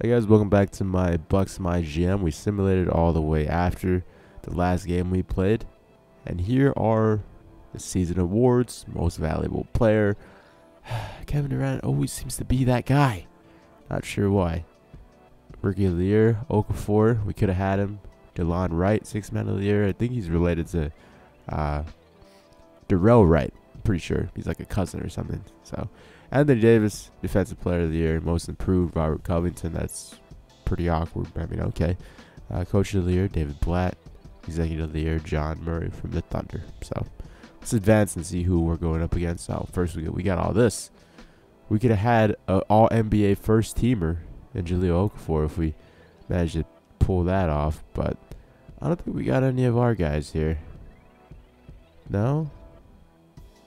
Hey guys, welcome back to my Bucks MyGM. We simulated all the way after the last game we played. And here are the season awards. Most valuable player. Kevin Durant always seems to be that guy. Not sure why. Rookie of the year, Okafor. We could have had him. DeLon Wright, sixth man of the year. I think he's related to Darrell Wright. I'm pretty sure. He's like a cousin or something. So Anthony Davis, Defensive Player of the Year. Most Improved, Robert Covington. That's pretty awkward. I mean, okay. Coach of the Year, David Blatt. Executive of the Year, John Murray from the Thunder. So let's advance and see who we're going up against. So first, we got all this. We could have had an All-NBA first teamer in Jahlil Okafor if we managed to pull that off. But I don't think we got any of our guys here. No?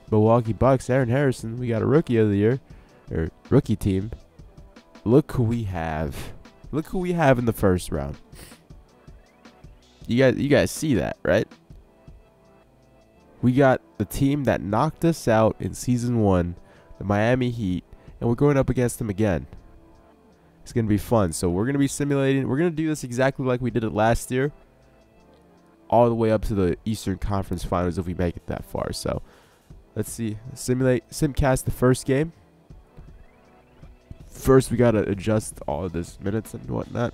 Milwaukee Bucks, Aaron Harrison. We got a Rookie of the Year, or rookie team. Look who we have. Look who we have in the first round. You guys see that, right? We got the team that knocked us out in season 1, the Miami Heat, and we're going up against them again. It's going to be fun. So we're going to be simulating. We're going to do this exactly like we did it last year, all the way up to the Eastern Conference Finals if we make it that far. So let's see. Simcast the first game. First, we got to adjust all of this minutes and whatnot.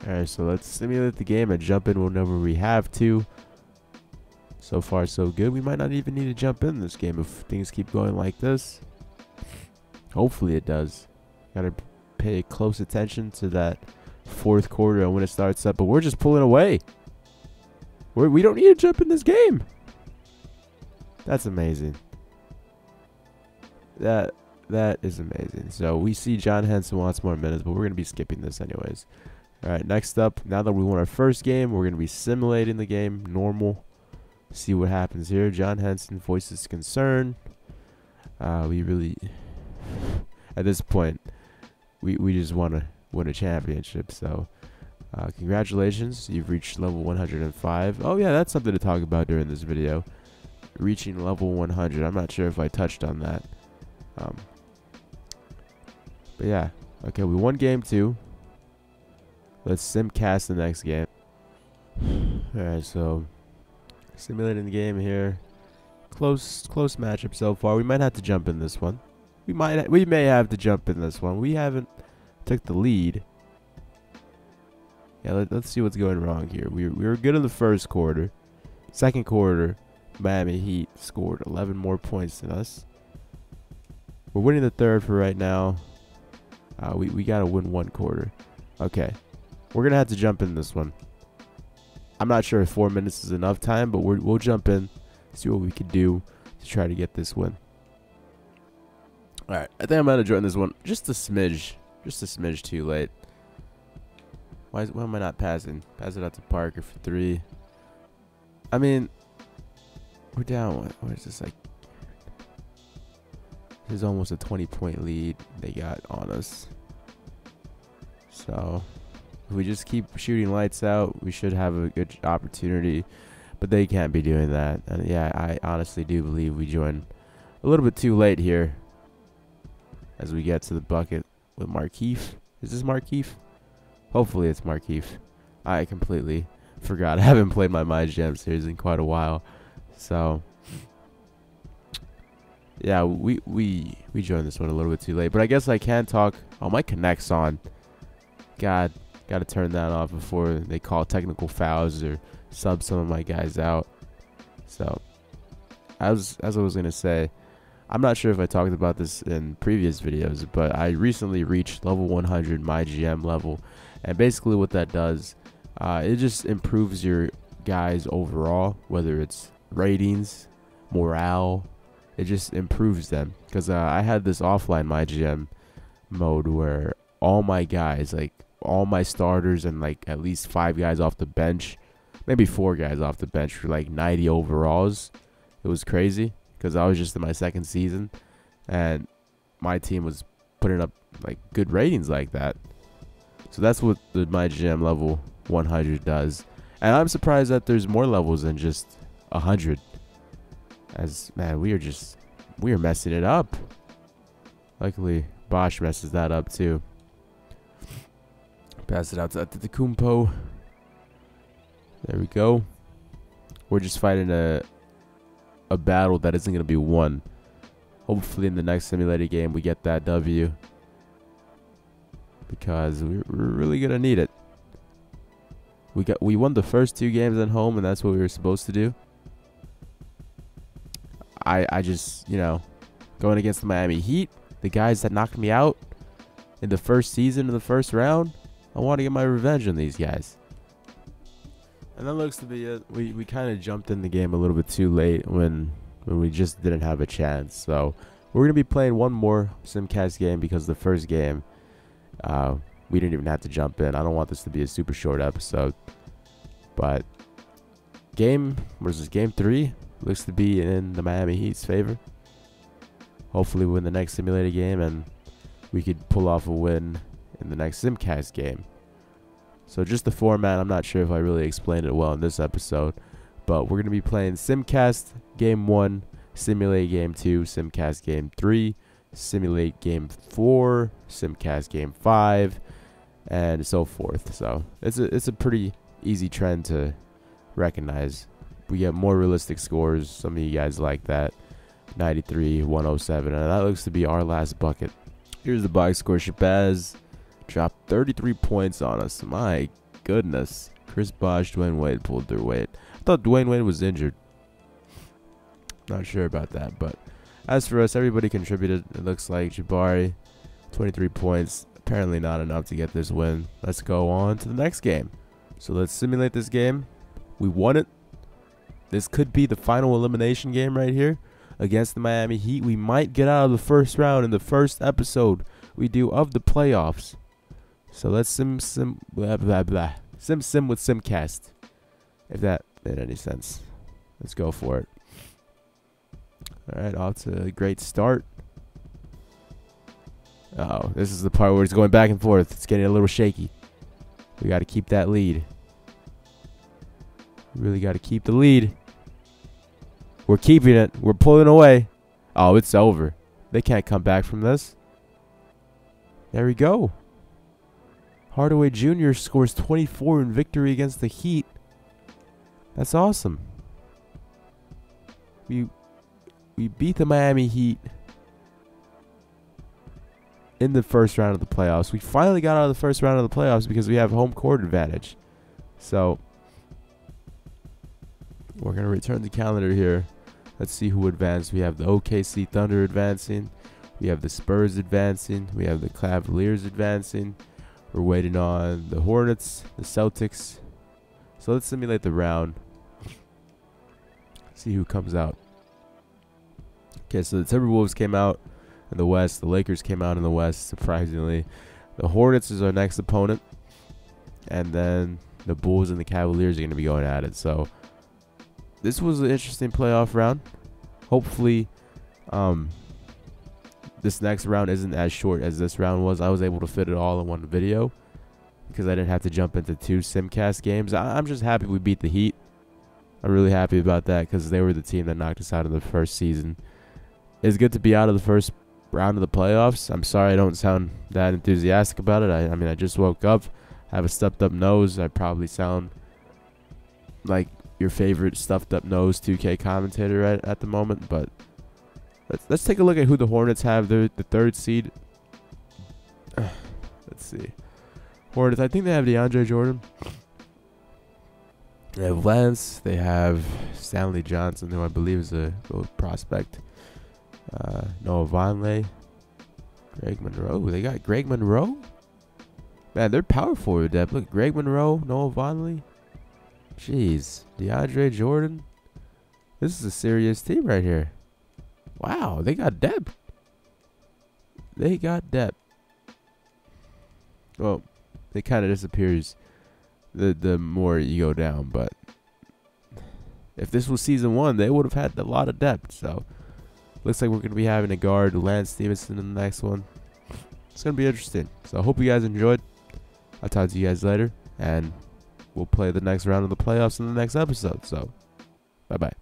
All right, so let's simulate the game and jump in whenever we have to. So far, so good. We might not even need to jump in this game if things keep going like this. Hopefully it does. Got to pay close attention to that fourth quarter and when it starts up. But we're just pulling away. We don't need to jump in this game. That's amazing. That is amazing. So we see John Henson wants more minutes, but we're going to be skipping this anyways. All right, next up, now that we won our first game, we're going to be simulating the game normal. See what happens here. John Henson voices concern. We really, at this point, we just want to win a championship. So congratulations, you've reached level 105. Oh yeah, that's something to talk about during this video. Reaching level 100. I'm not sure if I touched on that. But yeah, okay, we won game 2. Let's simcast the next game. Alright, so simulating the game here. Close matchup so far. We might have to jump in this one. We may have to jump in this one. We haven't took the lead. Yeah, let's see what's going wrong here. We were good in the first quarter. Second quarter, Miami Heat scored 11 more points than us. We're winning the third for right now. We got to win one quarter. Okay. We're going to have to jump in this one. I'm not sure if 4 minutes is enough time, but we'll jump in, see what we can do to try to get this win. All right. I think I'm going to join this one just a smidge. Just a smidge too late. Why am I not passing? Pass it out to Parker for 3. I mean, we're down. What is this like? This is almost a 20-point lead they got on us. So if we just keep shooting lights out, we should have a good opportunity. But they can't be doing that. And yeah, I honestly do believe we joined a little bit too late here. As we get to the bucket with Markieff. Is this Markieff? Hopefully it's Markieff. I completely forgot. I haven't played my MyGM series in quite a while. So yeah, we joined this one a little bit too late. But I guess I can talk. Oh, my Connect's on. God, got to turn that off before they call technical fouls or sub some of my guys out. So as I was going to say, I'm not sure if I talked about this in previous videos, but I recently reached level 100 MyGM level. And basically what that does, it just improves your guys overall, whether it's ratings, morale. It just improves them. Because I had this offline MyGM mode where all my guys, like all my starters and like at least 5 guys off the bench, maybe 4 guys off the bench for like 90 overalls. It was crazy because I was just in my second season and my team was putting up like good ratings like that. So that's what the MyGM level 100 does. And I'm surprised that there's more levels than just 100. As man, we are messing it up. Luckily, Bosch messes that up too. Pass it out to Antetokounmpo. There we go. We're just fighting a battle that isn't going to be won. Hopefully in the next simulated game we get that W, because we're really going to need it. We won the first 2 games at home, and that's what we were supposed to do. I just, you know, going against the Miami Heat, the guys that knocked me out in the first season in the first round, I want to get my revenge on these guys. And that looks to be it. We kind of jumped in the game a little bit too late when we just didn't have a chance. So we're going to be playing one more Simcast game, because the first game, we didn't even have to jump in. I don't want this to be a super short episode. But game 3 looks to be in the Miami Heat's favor. Hopefully we win the next simulated game and we could pull off a win in the next Simcast game. So just the format, I'm not sure if I really explained it well in this episode, but we're going to be playing Simcast Game 1, Simulate Game 2, Simcast Game 3, Simulate Game 4, Simcast Game 5, and so forth. So it's a pretty easy trend to recognize. We get more realistic scores. Some of you guys like that. 93, 107, and that looks to be our last bucket. Here's the box score. Shabazz dropped 33 points on us. My goodness. Chris Bosh, Dwayne Wade pulled their weight. I thought Dwayne Wade was injured. Not sure about that, but as for us, everybody contributed. It looks like Jabari, 23 points. Apparently not enough to get this win. Let's go on to the next game. So let's simulate this game. We won it. This could be the final elimination game right here against the Miami Heat. We might get out of the first round in the first episode we do of the playoffs. So let's sim with Simcast, if that made any sense. Let's go for it. All right, off to a great start. Oh, this is the part where it's going back and forth. It's getting a little shaky. We got to keep that lead. Really got to keep the lead. We're keeping it. We're pulling away. Oh, it's over. They can't come back from this. There we go. Hardaway Jr. scores 24 in victory against the Heat. That's awesome. We beat the Miami Heat in the first round of the playoffs. We finally got out of the first round of the playoffs because we have home court advantage. So we're going to return the calendar here. Let's see who advanced. We have the OKC Thunder advancing. We have the Spurs advancing. We have the Cavaliers advancing. We're waiting on the Hornets, the Celtics. So let's simulate the round. See who comes out. Okay, so the Timberwolves came out in the West. The Lakers came out in the West, surprisingly. The Hornets is our next opponent. And then the Bulls and the Cavaliers are going to be going at it. So this was an interesting playoff round. Hopefully, this next round isn't as short as this round was. I was able to fit it all in one video because I didn't have to jump into 2 Simcast games. I'm just happy we beat the Heat. I'm really happy about that because they were the team that knocked us out of the first season. It's good to be out of the first round of the playoffs. I'm sorry I don't sound that enthusiastic about it. I mean, I just woke up. I have a stuffed up nose. I probably sound like your favorite stuffed up nose 2K commentator at the moment, but let's take a look at who the Hornets have. They're the 3rd seed. Let's see. Hornets, I think they have DeAndre Jordan. They have Lance. They have Stanley Johnson, who I believe is a good prospect. Noah Vonleh. Greg Monroe. They got Greg Monroe? Man, they're power forward depth. Look, Greg Monroe, Noah Vonleh. Jeez. DeAndre Jordan. This is a serious team right here. Wow, they got depth. They got depth. Well, it kind of disappears the more you go down, but if this was season 1, they would have had a lot of depth. So looks like we're going to be having a guard, Lance Stevenson, in the next one. It's going to be interesting. So I hope you guys enjoyed. I'll talk to you guys later, and we'll play the next round of the playoffs in the next episode. So bye-bye.